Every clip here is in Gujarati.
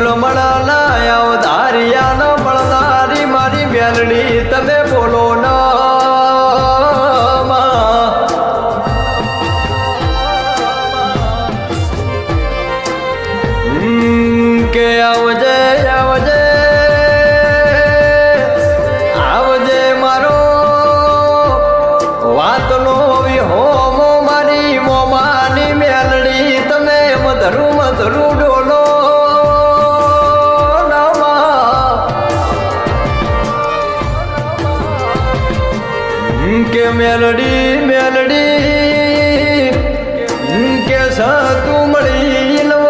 રમણા અવધારિયા ન મળનારી મારી મેલડી તમે બોલો ન કે આવજે આવજે આવજે મારો વાતનો વિહોમો મારી મોમાની મેલડી તમે મધરું મધરું ડોલો કે મેલડી મેલડી કે તું મળી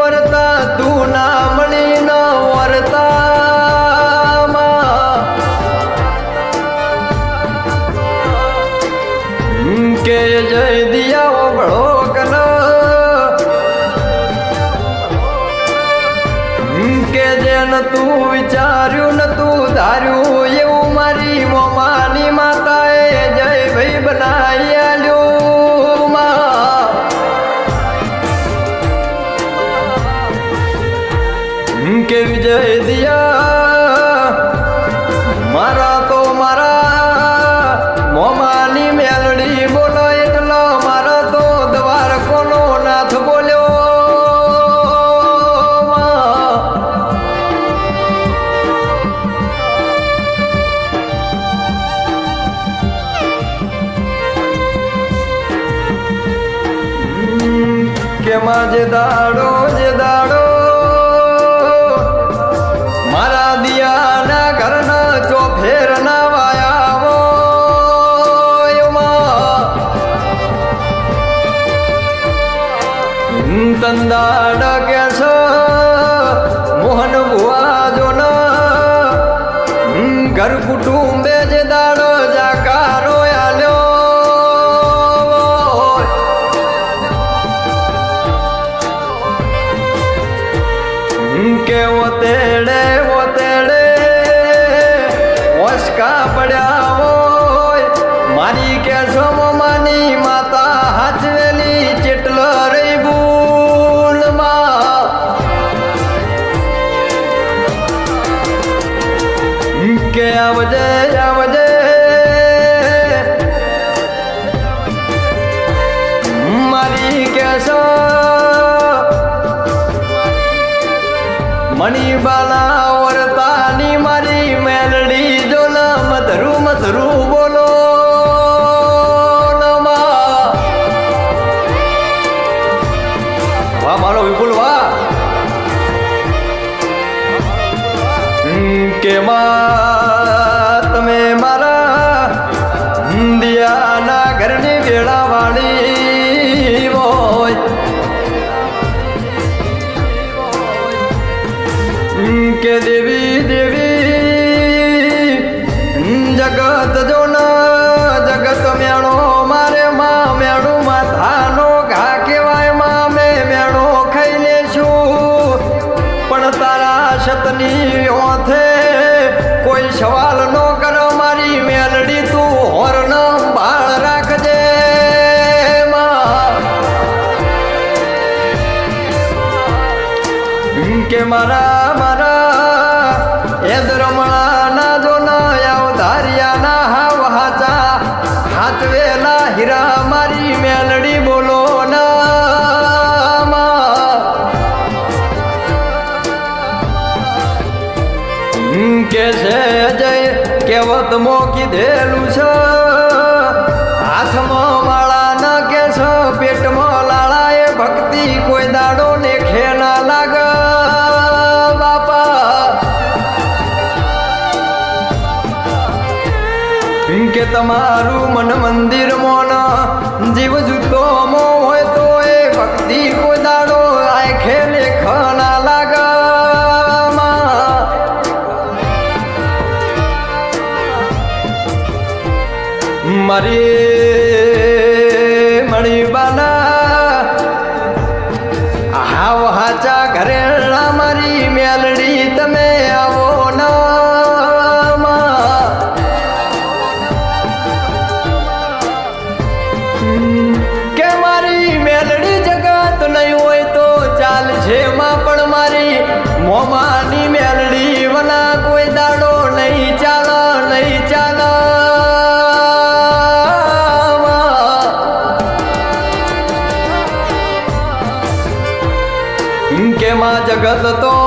વરતા તું ના મળી ન વરતા કે જય દિયા બળો કલ કે જેન તું વિચાર્યું ન તું ધાર્યું એવું મારી મોમાની માતાએ જય ભાઈ બનાવી આલ્યો કે વિજય દિયા મારા તો મારા મોમાની મેલડી બોલો એટલો મારા તો દ્વાર કોનો નાથ બોલ્યો કે માં જે દાડો મારા દિયાના ઘરના ચોફેર ના વાયા તંદાડ કેસ મોહન ભુવા જો ઘર કુટુંબે જે દાડો જાકારો આલ્યો કે ઓતેડે ઓસ્કા પડ્યા હોય મારી કે સોમાની માતા હાચવેલી ચેટલ રહી ભૂલમાં કે આવજે આવજે મારી કે મણિબાલા વરતાની મારી મેલડી જો ન મધરું મધરું બોલો વાહ મારો વિપુલ વાહ કે માં તમે મારા દિયાના ઘરની વેળા વાળી હોય કે દેવી દેવી જગત જો ન જગત મેણો મારે માં મેણું માથાનો ઘા કહેવાય માં મેં મેણો ખાઈ લેશું પણ તારા સતની ઓથે કોઈ સવાલ ન કરો મારી મેલડી તું હોર્ન બાળ રાખજે કે મારા એ રમણાના જો અવધારિયાના હાવ હાચા હાચવેલા હીરા મારી મેલડી બોલો કે છે જય કેવત મોકી દેલું છે હાથમાં માળા ન કે છે પેટમાં લાળા એ ભક્તિ કોઈ દાડો ને ખેના લાગ કે તમારું મન મંદિર મોન જીવ જૂતો મો હોય તો એ ભક્તિ કોઈ દાડો આંખે લેખના લાગ મારી મણિબાના હાવ હાચા ઘરે મારી મેલડી તમે આવો કે મારી મેલડી જગત નહીં હોય તો ચાલશે માં પણ મારી મોમાં માં જગત તો